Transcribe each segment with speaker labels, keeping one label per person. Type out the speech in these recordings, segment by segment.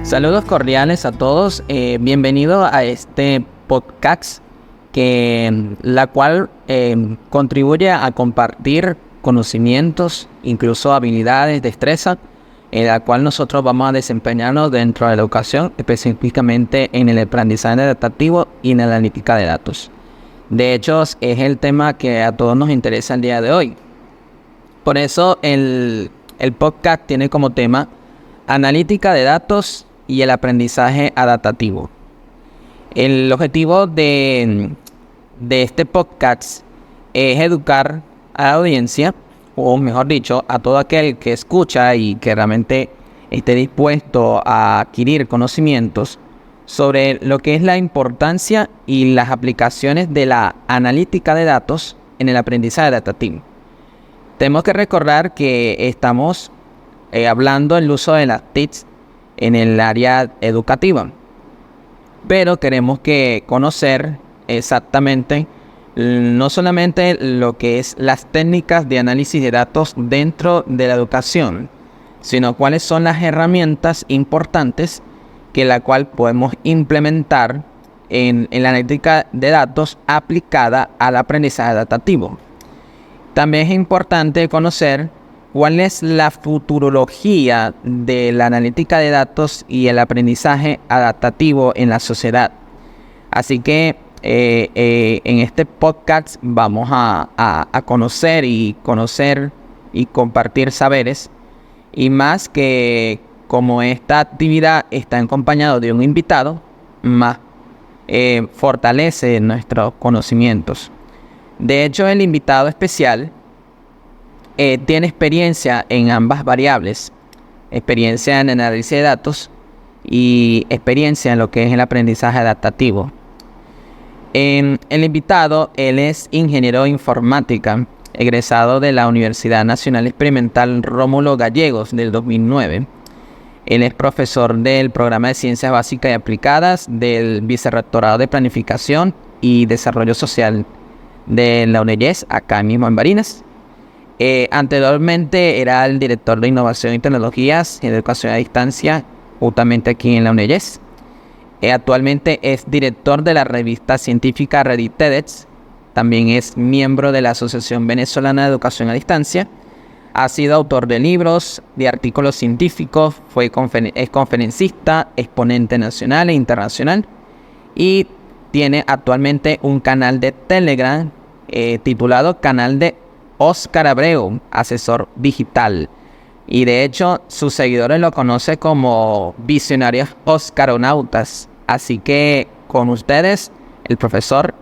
Speaker 1: Saludos cordiales a todos, bienvenido a este podcast la cual contribuye a compartir conocimientos, incluso habilidades, destreza, en la cual nosotros vamos a desempeñarnos dentro de la educación, específicamente en el aprendizaje adaptativo y en la analítica de datos. De hecho, es el tema que a todos nos interesa el día de hoy. Por eso el podcast tiene como tema analítica de datos y el aprendizaje adaptativo. El objetivo de este podcast es educar a la audiencia, o mejor dicho, a todo aquel que escucha y que realmente esté dispuesto a adquirir conocimientos sobre lo que es la importancia y las aplicaciones de la analítica de datos en el aprendizaje adaptativo. Tenemos que recordar que estamos hablando del uso de las TICs en el área educativa, pero queremos conocer exactamente no solamente lo que es las técnicas de análisis de datos dentro de la educación, sino cuáles son las herramientas importantes que la cual podemos implementar en la analítica de datos aplicada al aprendizaje adaptativo. También es importante conocer cuál es la futurología de la analítica de datos y el aprendizaje adaptativo en la sociedad. Así que en este podcast vamos a conocer y compartir saberes, y más que como esta actividad está acompañado de un invitado, más fortalece nuestros conocimientos. De hecho, el invitado especial tiene experiencia en ambas variables, experiencia en análisis de datos y experiencia en lo que es el aprendizaje adaptativo. El invitado, él es ingeniero de informática, egresado de la Universidad Nacional Experimental Rómulo Gallegos del 2009. Él es profesor del programa de Ciencias Básicas y Aplicadas del Vicerrectorado de Planificación y Desarrollo Social de la UNEYES, acá mismo en Barinas. Anteriormente era el director de Innovación y Tecnologías en Educación a Distancia, justamente aquí en la UNEYES. Actualmente es director de la revista científica Reddit TEDx. También es miembro de la Asociación Venezolana de Educación a Distancia. Ha sido autor de libros, de artículos científicos, es conferencista, exponente nacional e internacional, y tiene actualmente un canal de Telegram titulado Canal de Oscar Abreu, asesor digital. Y de hecho, sus seguidores lo conocen como visionarios oscaronautas. Así que con ustedes, el profesor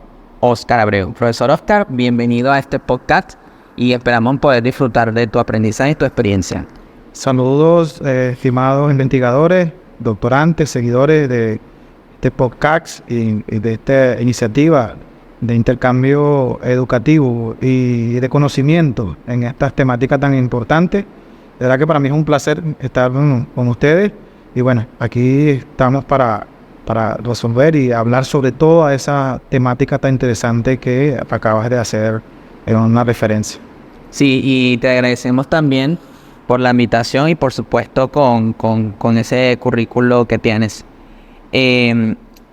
Speaker 1: Oscar Abreu. Profesor Oscar, bienvenido a este podcast y esperamos poder disfrutar de tu aprendizaje y tu experiencia.
Speaker 2: Saludos, estimados investigadores, doctorantes, seguidores de este podcast y de esta iniciativa de intercambio educativo y de conocimiento en estas temáticas tan importantes. De verdad que para mí es un placer estar con ustedes, y bueno, aquí estamos para resolver y hablar sobre toda esa temática tan interesante que acabas de hacer en una referencia.
Speaker 1: Sí, y te agradecemos también por la invitación y por supuesto con ese currículo que tienes.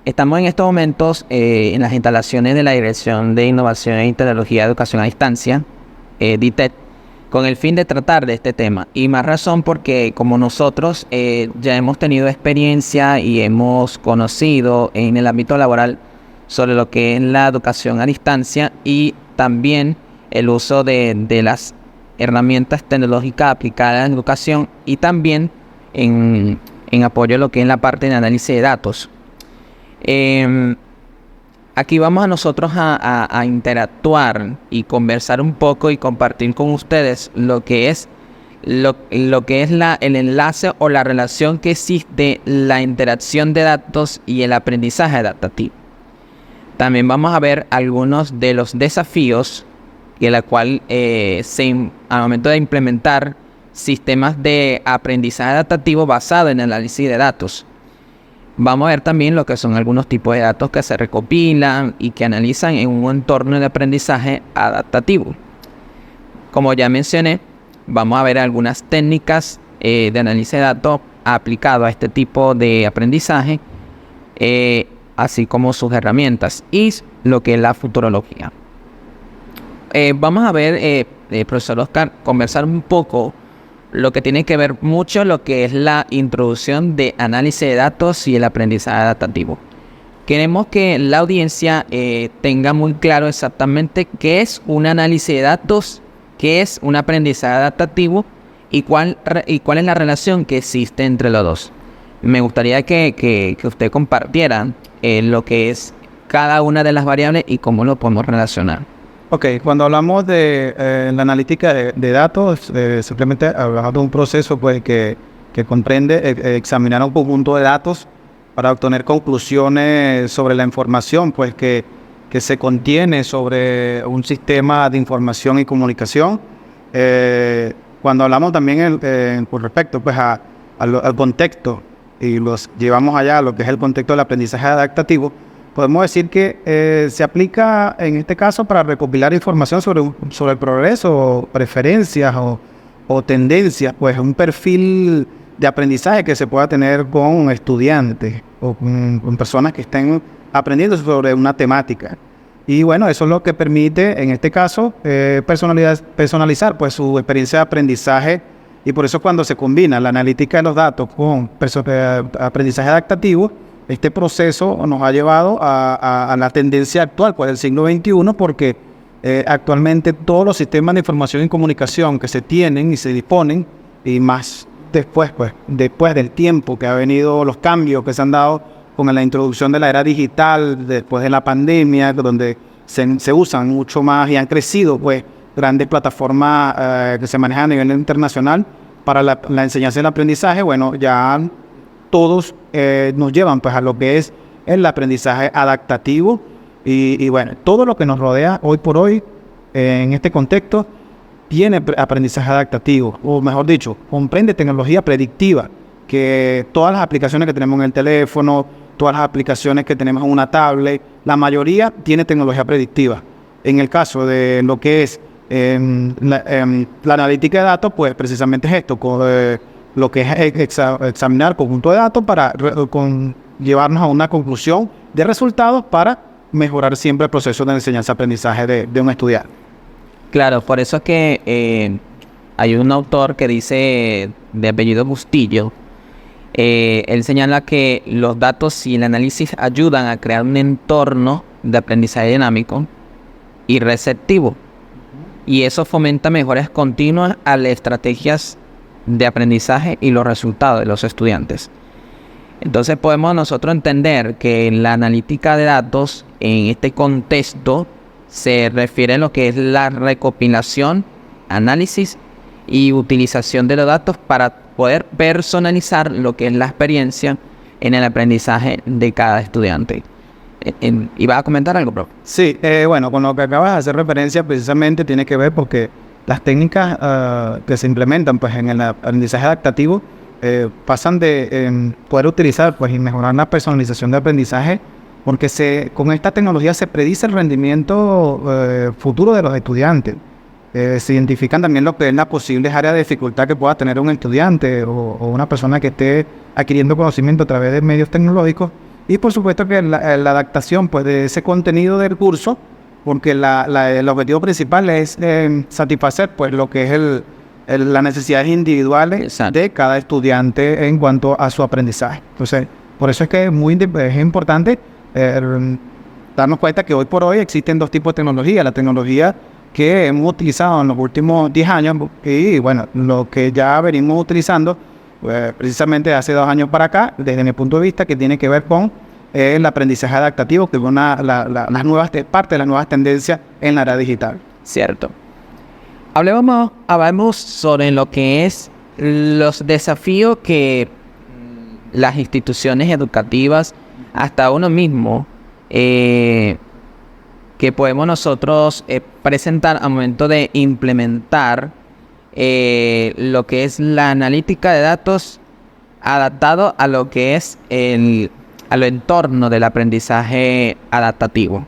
Speaker 1: Estamos en estos momentos en las instalaciones de la Dirección de Innovación y Tecnología de Educación a Distancia, DITED, con el fin de tratar de este tema. Y más razón porque como nosotros ya hemos tenido experiencia y hemos conocido en el ámbito laboral sobre lo que es la educación a distancia y también el uso de las herramientas tecnológicas aplicadas en educación, y también en apoyo a lo que es la parte de análisis de datos. Aquí vamos a nosotros a interactuar y conversar un poco y compartir con ustedes lo que es el enlace o la relación que existe, la interacción de datos y el aprendizaje adaptativo. También vamos a ver algunos de los desafíos que al momento de implementar sistemas de aprendizaje adaptativo basado en análisis de datos. Vamos a ver también lo que son algunos tipos de datos que se recopilan y que analizan en un entorno de aprendizaje adaptativo. Como ya mencioné, vamos a ver algunas técnicas de análisis de datos aplicado a este tipo de aprendizaje, así como sus herramientas y lo que es la futurología. Vamos a ver, profesor Oscar, conversar un poco lo que tiene que ver mucho lo que es la introducción de análisis de datos y el aprendizaje adaptativo. Queremos que la audiencia tenga muy claro exactamente qué es un análisis de datos, qué es un aprendizaje adaptativo y cuál es la relación que existe entre los dos. Me gustaría que usted compartiera lo que es cada una de las variables y cómo lo podemos relacionar.
Speaker 2: Ok, cuando hablamos de la analítica de datos, simplemente hablamos de un proceso pues, que comprende examinar un conjunto de datos para obtener conclusiones sobre la información pues, que se contiene sobre un sistema de información y comunicación. Cuando hablamos también con respecto pues, al contexto y los llevamos allá a lo que es el contexto del aprendizaje adaptativo, podemos decir que se aplica en este caso para recopilar información sobre el progreso, preferencias o tendencias, pues un perfil de aprendizaje que se pueda tener con estudiantes o con personas que estén aprendiendo sobre una temática. Y bueno, eso es lo que permite, en este caso, personalizar pues, su experiencia de aprendizaje. Y por eso cuando se combina la analítica de los datos con aprendizaje adaptativo, este proceso nos ha llevado a la tendencia actual, pues del siglo XXI, porque actualmente todos los sistemas de información y comunicación que se tienen y se disponen, y más después del tiempo que ha venido, los cambios que se han dado con la introducción de la era digital, después de la pandemia, donde se usan mucho más y han crecido pues grandes plataformas que se manejan a nivel internacional para la enseñanza y el aprendizaje. Bueno, ya todos nos llevan pues a lo que es el aprendizaje adaptativo y bueno, todo lo que nos rodea hoy por hoy en este contexto tiene aprendizaje adaptativo, o mejor dicho, comprende tecnología predictiva, que todas las aplicaciones que tenemos en el teléfono, todas las aplicaciones que tenemos en una tablet, la mayoría tiene tecnología predictiva. En el caso de lo que es la analítica de datos, pues precisamente es esto, lo que es examinar conjunto de datos para llevarnos a una conclusión de resultados para mejorar siempre el proceso de enseñanza-aprendizaje de un estudiante.
Speaker 1: Claro, por eso es que hay un autor que dice, de apellido Bustillo, él señala que los datos y el análisis ayudan a crear un entorno de aprendizaje dinámico y receptivo. Y eso fomenta mejoras continuas a las estrategias de aprendizaje y los resultados de los estudiantes. Entonces podemos nosotros entender que la analítica de datos en este contexto se refiere a lo que es la recopilación, análisis y utilización de los datos para poder personalizar lo que es la experiencia en el aprendizaje de cada estudiante. ¿Iba a comentar algo, profe?
Speaker 2: Sí, bueno, con lo que acabas de hacer referencia precisamente tiene que ver porque las técnicas que se implementan pues, en el aprendizaje adaptativo pasan de poder utilizar pues, y mejorar la personalización de aprendizaje, porque con esta tecnología se predice el rendimiento futuro de los estudiantes. Se identifican también lo que es las posibles áreas de dificultad que pueda tener un estudiante o una persona que esté adquiriendo conocimiento a través de medios tecnológicos. Y por supuesto que la adaptación pues, de ese contenido del curso, porque el objetivo principal es satisfacer pues, lo que es las necesidades individuales Exacto. de cada estudiante en cuanto a su aprendizaje. Entonces, por eso es que es importante darnos cuenta que hoy por hoy existen dos tipos de tecnología. La tecnología que hemos utilizado en los últimos 10 años y bueno, lo que ya venimos utilizando precisamente hace 2 años para acá, desde mi punto de vista, que tiene que ver con el aprendizaje adaptativo, que es parte de las nuevas tendencias en la era digital.
Speaker 1: Cierto. Hablemos sobre lo que es los desafíos que las instituciones educativas, hasta uno mismo, que podemos nosotros presentar al momento de implementar lo que es la analítica de datos adaptado a lo que es al entorno del aprendizaje adaptativo.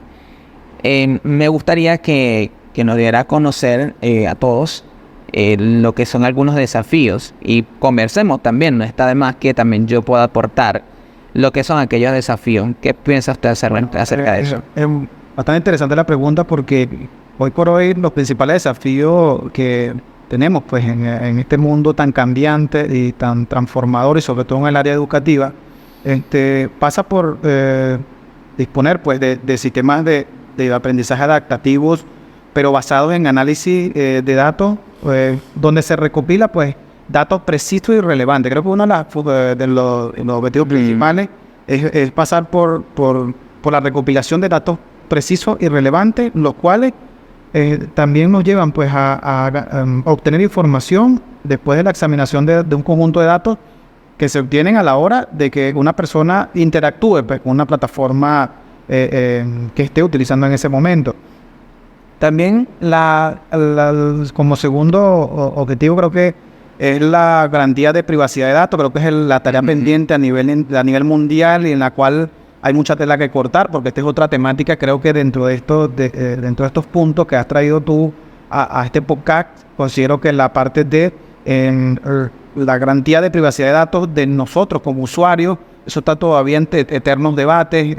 Speaker 1: Me gustaría que nos diera a conocer a todos lo que son algunos desafíos y conversemos también, no está de más que también yo pueda aportar lo que son aquellos desafíos. ¿Qué piensa usted acerca de eso?
Speaker 2: Es bastante interesante la pregunta porque hoy por hoy los principales desafíos que tenemos pues en este mundo tan cambiante y tan transformador y sobre todo en el área educativa pasa por disponer pues de sistemas de aprendizaje adaptativos, pero basados en análisis de datos, donde se recopila pues datos precisos y relevantes. Creo que uno de los objetivos principales es pasar por la recopilación de datos precisos y relevantes, los cuales también nos llevan pues a obtener información después de la examinación de un conjunto de datos que se obtienen a la hora de que una persona interactúe pues, con una plataforma que esté utilizando en ese momento. También como segundo objetivo creo que es la garantía de privacidad de datos. Creo que es la tarea pendiente a nivel mundial y en la cual hay mucha tela que cortar, porque esta es otra temática. Creo que dentro de estos puntos que has traído tú a este podcast, considero que la parte de la garantía de privacidad de datos de nosotros como usuarios, eso está todavía en eternos debates,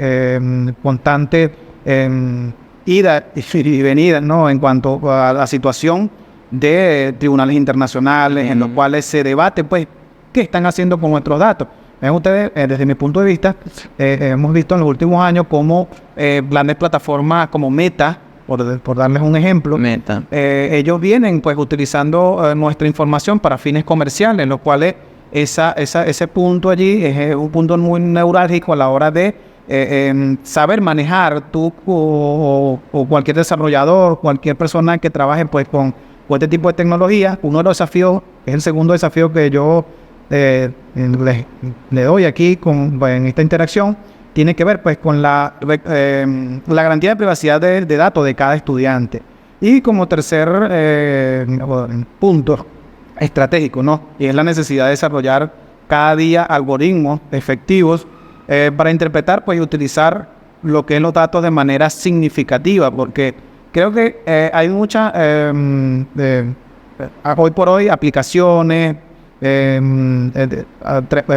Speaker 2: constantes ida y venida, ¿no? En cuanto a la situación de tribunales internacionales en los cuales se debate, pues, qué están haciendo con nuestros datos. Ven ustedes, desde mi punto de vista, hemos visto en los últimos años cómo grandes plataformas como Meta, por darles un ejemplo, ellos vienen pues utilizando nuestra información para fines comerciales, los cuales ese punto allí es un punto muy neurálgico a la hora de saber manejar tú o cualquier desarrollador, cualquier persona que trabaje pues con este tipo de tecnología. Uno de los desafíos, es el segundo desafío que yo le doy aquí en esta interacción, tiene que ver pues con la garantía de privacidad de datos de cada estudiante. Y como tercer punto estratégico, ¿no? Y es la necesidad de desarrollar cada día algoritmos efectivos para interpretar pues, y utilizar lo que es los datos de manera significativa, porque creo que hay muchas, hoy por hoy, aplicaciones,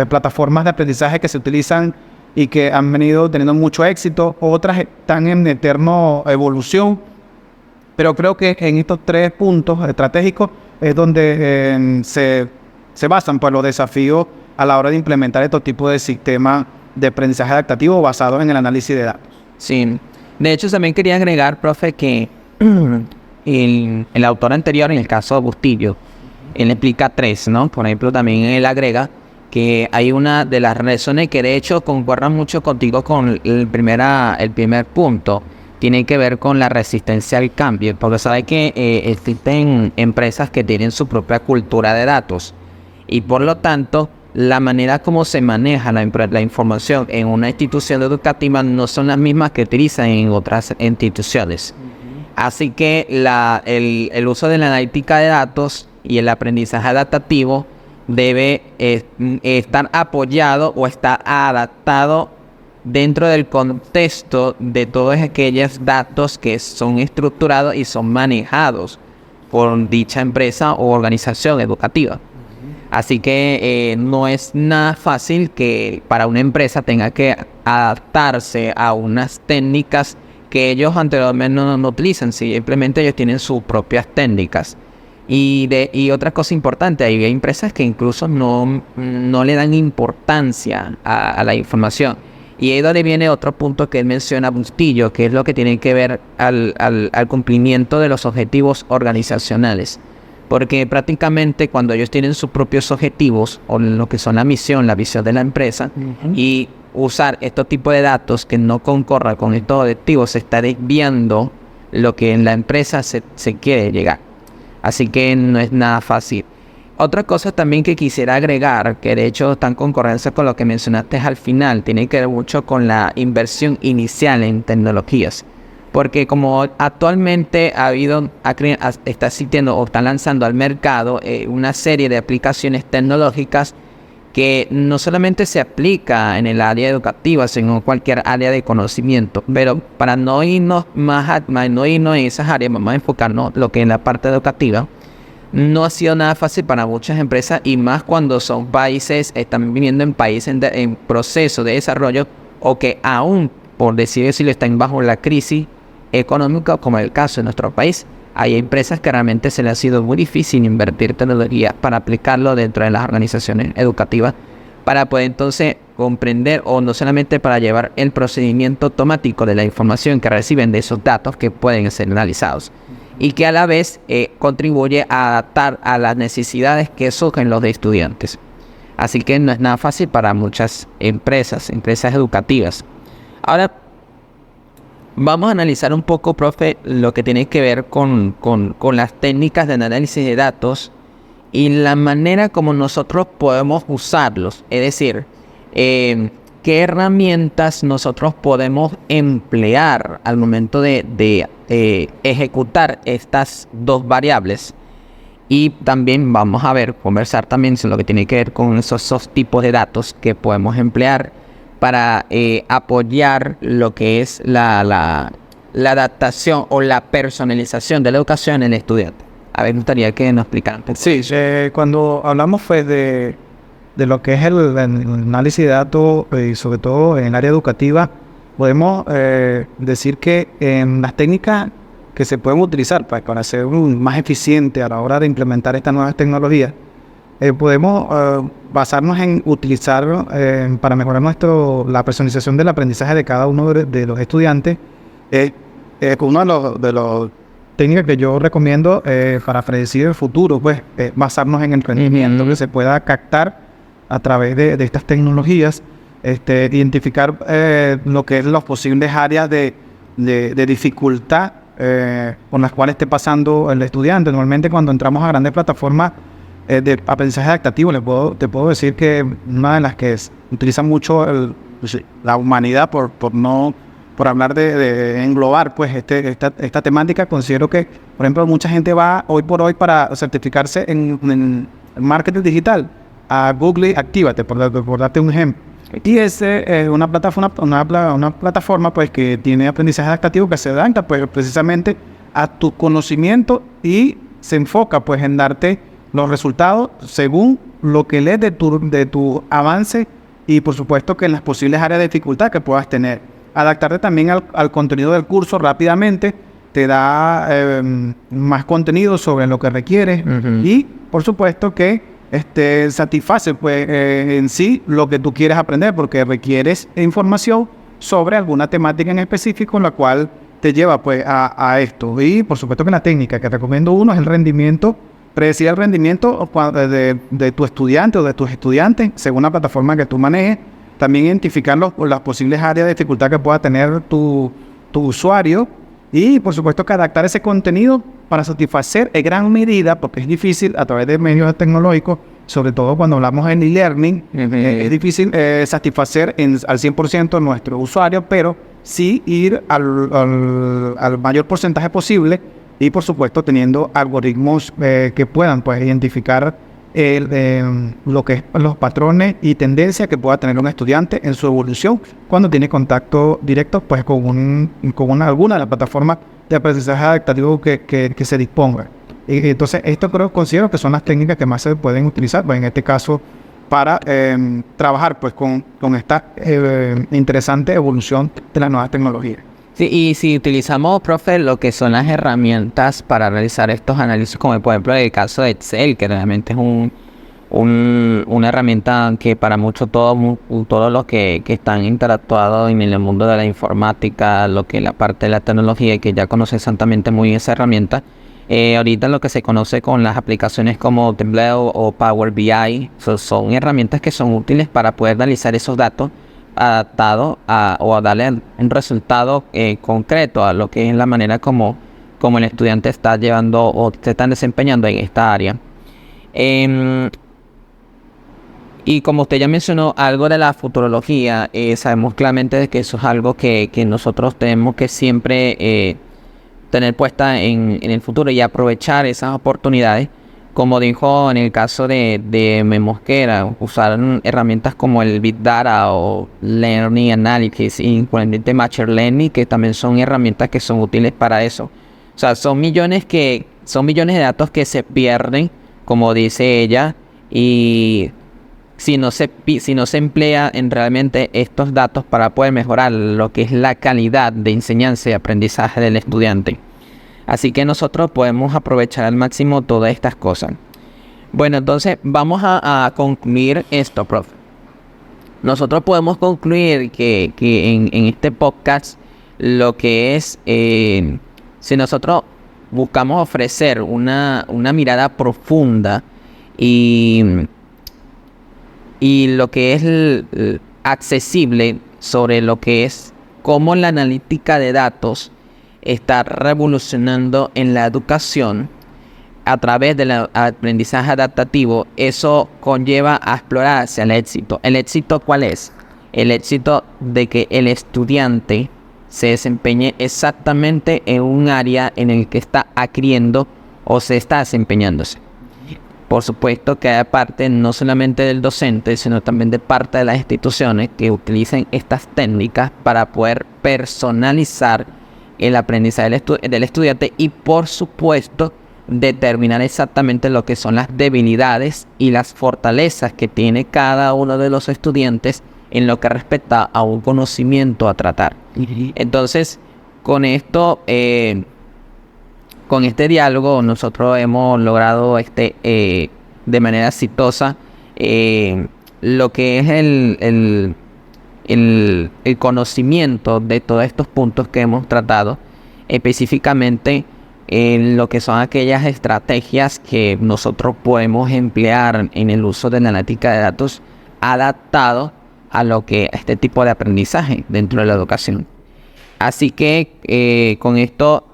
Speaker 2: plataformas de aprendizaje que se utilizan y que han venido teniendo mucho éxito, otras están en eterna evolución, pero creo que en estos tres puntos estratégicos es donde se basan pues, los desafíos a la hora de implementar estos tipos de sistemas de aprendizaje adaptativo basados en el análisis de datos.
Speaker 1: Sí, de hecho también quería agregar, profe, que el autor anterior, en el caso de Bustillo, él explica tres, ¿no? Por ejemplo, también él agrega que hay una de las razones que de hecho concuerdan mucho contigo con el primer punto, tiene que ver con la resistencia al cambio, porque sabe que existen empresas que tienen su propia cultura de datos y por lo tanto la manera como se maneja la información en una institución educativa no son las mismas que utilizan en otras instituciones. Así que el uso de la analítica de datos y el aprendizaje adaptativo debe estar apoyado o estar adaptado dentro del contexto de todos aquellos datos que son estructurados y son manejados por dicha empresa o organización educativa. Así que no es nada fácil que para una empresa tenga que adaptarse a unas técnicas que ellos anteriormente no utilizan. Simplemente ellos tienen sus propias técnicas. Y otra cosa importante, hay empresas que incluso no le dan importancia a la información. Y ahí donde viene otro punto que él menciona, Bustillo, que es lo que tiene que ver al cumplimiento de los objetivos organizacionales. Porque prácticamente cuando ellos tienen sus propios objetivos, o lo que son la visión de la empresa, y usar estos tipos de datos que no concorran con estos objetivos, se está desviando lo que en la empresa se quiere llegar. Así que no es nada fácil. Otra cosa también que quisiera agregar, que de hecho está en concordancia con lo que mencionaste al final, tiene que ver mucho con la inversión inicial en tecnologías. Porque como actualmente está existiendo o está lanzando al mercado una serie de aplicaciones tecnológicas que no solamente se aplica en el área educativa, sino en cualquier área de conocimiento. Pero para no irnos en esas áreas, vamos a enfocarnos lo que es la parte educativa. no ha sido nada fácil para muchas empresas y más cuando son países, están viviendo en países en proceso de desarrollo o que aún, por decirlo, están bajo la crisis económica, como el caso de nuestro país. Hay empresas que realmente se les ha sido muy difícil invertir tecnología para aplicarlo dentro de las organizaciones educativas, para poder entonces comprender o no solamente para llevar el procedimiento automático de la información que reciben de esos datos que pueden ser analizados y que a la vez contribuye a adaptar a las necesidades que surgen los de estudiantes. Así que no es nada fácil para muchas empresas educativas. Ahora, vamos a analizar un poco, profe, lo que tiene que ver con las técnicas de análisis de datos y la manera como nosotros podemos usarlos. Es decir, qué herramientas nosotros podemos emplear al momento de ejecutar estas dos variables. Y también vamos a conversar también sobre lo que tiene que ver con esos tipos de datos que podemos emplear para apoyar lo que es la adaptación o la personalización de la educación en el estudiante. A ver, me gustaría que nos explicaran.
Speaker 2: Sí, cuando hablamos pues de lo que es el análisis de datos y sobre todo en el área educativa, podemos decir que en las técnicas que se pueden utilizar para ser más eficiente a la hora de implementar estas nuevas tecnologías, podemos basarnos en utilizar para mejorar la personalización del aprendizaje de cada uno de los estudiantes. Uno de los técnicas que yo recomiendo para predecir el futuro, pues basarnos en el rendimiento que se pueda captar a través de estas tecnologías, identificar lo que es las posibles áreas de dificultad con las cuales esté pasando el estudiante. Normalmente cuando entramos a grandes plataformas de aprendizaje adaptativo, te puedo decir que una de las que utiliza mucho la humanidad por hablar de englobar pues esta temática, considero que, por ejemplo, mucha gente va hoy por hoy para certificarse en marketing digital a Google Actívate, por darte un ejemplo. Y es una plataforma pues que tiene aprendizaje adaptativo que se adapta pues precisamente a tu conocimiento y se enfoca pues en darte los resultados según lo que lees de tu avance y por supuesto que en las posibles áreas de dificultad que puedas tener. Adaptarte también al contenido del curso rápidamente, te da más contenido sobre lo que requieres y por supuesto que satisface pues en sí lo que tú quieres aprender, porque requieres información sobre alguna temática en específico en la cual te lleva pues a esto. Y por supuesto que la técnica que recomiendo uno es el rendimiento, predecir el rendimiento de tu estudiante o de tus estudiantes según la plataforma que tú manejes. También identificar las posibles áreas de dificultad que pueda tener tu usuario y por supuesto que adaptar ese contenido para satisfacer en gran medida, porque es difícil a través de medios tecnológicos, sobre todo cuando hablamos en e-learning, es difícil satisfacer al 100% a nuestro usuario, pero sí ir al mayor porcentaje posible y por supuesto teniendo algoritmos que puedan pues identificar lo que es los patrones y tendencias que pueda tener un estudiante en su evolución cuando tiene contacto directo pues con alguna de las plataformas de aprendizaje adaptativo que se disponga. Y entonces considero que son las técnicas que más se pueden utilizar, pues en este caso para trabajar pues con esta interesante evolución de las nuevas tecnologías.
Speaker 1: Sí, y si utilizamos, profe, lo que son las herramientas para realizar estos análisis, como por ejemplo el caso de Excel, que realmente es una herramienta que para muchos, todos los que están interactuados en el mundo de la informática, lo que es la parte de la tecnología y que ya conocen santamente muy bien esa herramienta, ahorita lo que se conoce con las aplicaciones como Tableau o Power BI, son herramientas que son útiles para poder analizar esos datos adaptado o a darle un resultado concreto a lo que es la manera como el estudiante está llevando o se están desempeñando en esta área. Y como usted ya mencionó algo de la futurología, sabemos claramente de que eso es algo que nosotros tenemos que siempre tener puesta en el futuro y aprovechar esas oportunidades. Como dijo en el caso de Mosquera, usar herramientas como el Big Data o Learning Analysis y igualmente Machine Learning, que también son herramientas que son útiles para eso. O sea, son millones que son millones de datos que se pierden, como dice ella, y si no se emplea en realmente estos datos para poder mejorar lo que es la calidad de enseñanza y aprendizaje del estudiante. Así que nosotros podemos aprovechar al máximo todas estas cosas. Bueno, entonces vamos a concluir esto, profe. Nosotros podemos concluir que en este podcast lo que es, si nosotros buscamos ofrecer una mirada profunda y lo que es accesible sobre lo que es cómo la analítica de datos está revolucionando en la educación a través del aprendizaje adaptativo, eso conlleva a explorar hacia el éxito. ¿El éxito cuál es? El éxito de que el estudiante se desempeñe exactamente en un área en el que está adquiriendo o se está desempeñándose. Por supuesto que hay parte no solamente del docente, sino también de parte de las instituciones que utilicen estas técnicas para poder personalizar el aprendizaje del estudiante y, por supuesto, determinar exactamente lo que son las debilidades y las fortalezas que tiene cada uno de los estudiantes en lo que respecta a un conocimiento a tratar. Entonces, con esto, con este diálogo, nosotros hemos logrado de manera exitosa lo que es el conocimiento de todos estos puntos que hemos tratado, específicamente en lo que son aquellas estrategias que nosotros podemos emplear en el uso de la analítica de datos adaptado a lo que este tipo de aprendizaje dentro de la educación. Así que con esto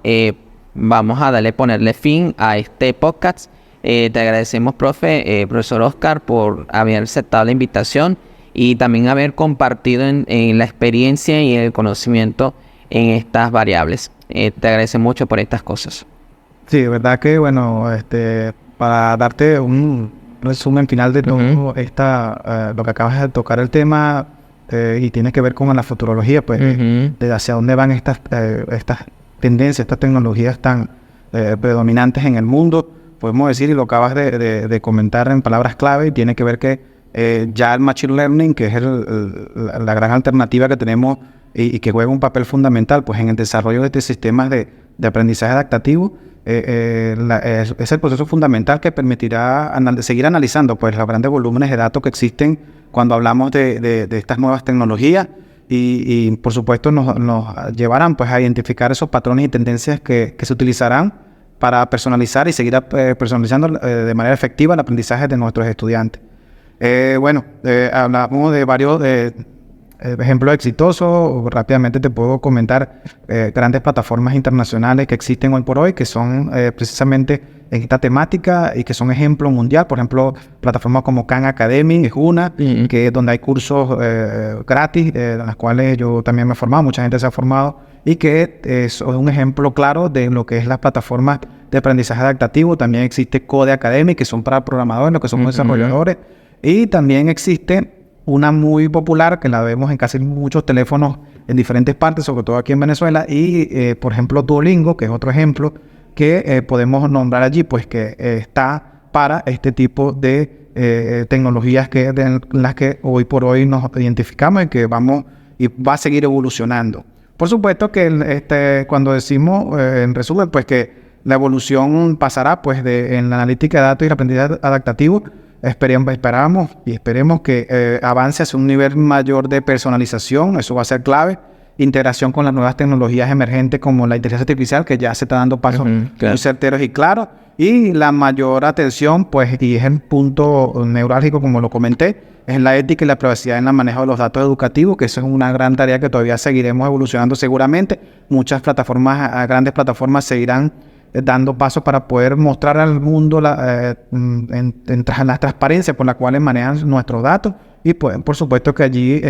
Speaker 1: vamos a ponerle fin a este podcast. Te agradecemos, profesor Oscar, por haber aceptado la invitación y también haber compartido en la experiencia y el conocimiento en estas variables. Te agradezco mucho por estas cosas.
Speaker 2: Sí, de verdad que, bueno, para darte un resumen final de todo lo que acabas de tocar el tema y tiene que ver con la futurología, pues, de hacia dónde van estas tendencias, estas tecnologías tan predominantes en el mundo, podemos decir, y lo acabas de comentar en palabras clave, y tiene que ver que ya el Machine Learning, que es la gran alternativa que tenemos y que juega un papel fundamental pues en el desarrollo de estos sistemas de aprendizaje adaptativo, es el proceso fundamental que permitirá seguir analizando pues los grandes volúmenes de datos que existen cuando hablamos de estas nuevas tecnologías y por supuesto nos llevarán pues a identificar esos patrones y tendencias que se utilizarán para personalizar y seguir personalizando de manera efectiva el aprendizaje de nuestros estudiantes. Hablamos de varios ejemplos exitosos. Rápidamente te puedo comentar grandes plataformas internacionales que existen hoy por hoy, que son precisamente en esta temática y que son ejemplo mundial. Por ejemplo, plataformas como Khan Academy es una, que es donde hay cursos gratis, en las cuales yo también me he formado, mucha gente se ha formado, y que es un ejemplo claro de lo que es las plataformas de aprendizaje adaptativo. También existe Code Academy, que son para programadores, los que somos desarrolladores, y también existe una muy popular que la vemos en casi muchos teléfonos en diferentes partes, sobre todo aquí en Venezuela, y por ejemplo Duolingo, que es otro ejemplo que podemos nombrar allí, pues que está para este tipo de tecnologías las que hoy por hoy nos identificamos y que va a seguir evolucionando. Por supuesto que cuando decimos, en resumen, pues que la evolución pasará pues en la analítica de datos y el aprendizaje adaptativo. Esperamos y esperemos que avance hacia un nivel mayor de personalización. Eso va a ser clave. Integración con las nuevas tecnologías emergentes como la inteligencia artificial, que ya se está dando pasos muy certeros y claros. Y la mayor atención, pues, y es el punto neurálgico, como lo comenté, es la ética y la privacidad en el manejo de los datos educativos, que eso es una gran tarea que todavía seguiremos evolucionando seguramente. Muchas grandes plataformas seguirán dando pasos para poder mostrar al mundo la transparencia por la cual manejan nuestros datos, y pues por supuesto que allí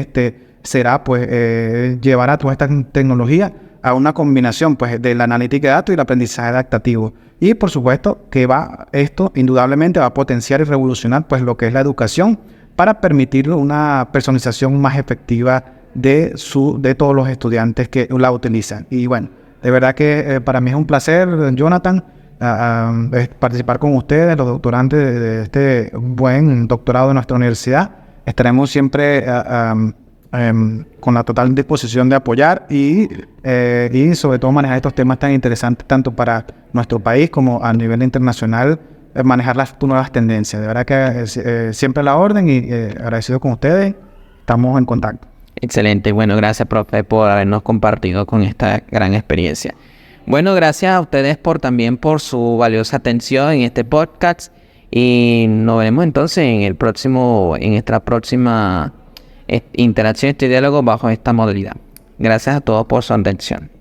Speaker 2: será pues llevar a toda esta tecnología a una combinación pues de la analítica de datos y el aprendizaje adaptativo, y por supuesto que esto indudablemente va a potenciar y revolucionar pues lo que es la educación para permitir una personalización más efectiva de todos los estudiantes que la utilizan. Y bueno, de verdad que para mí es un placer, Jonathan, participar con ustedes, los doctorantes de este buen doctorado de nuestra universidad. Estaremos siempre con la total disposición de apoyar y sobre todo manejar estos temas tan interesantes tanto para nuestro país como a nivel internacional, manejar las nuevas tendencias. De verdad que siempre a la orden y agradecido con ustedes. Estamos en contacto.
Speaker 1: Excelente. Bueno, gracias, profe, por habernos compartido con esta gran experiencia. Bueno, gracias a ustedes también por su valiosa atención en este podcast y nos veremos entonces en nuestra próxima interacción, este diálogo bajo esta modalidad. Gracias a todos por su atención.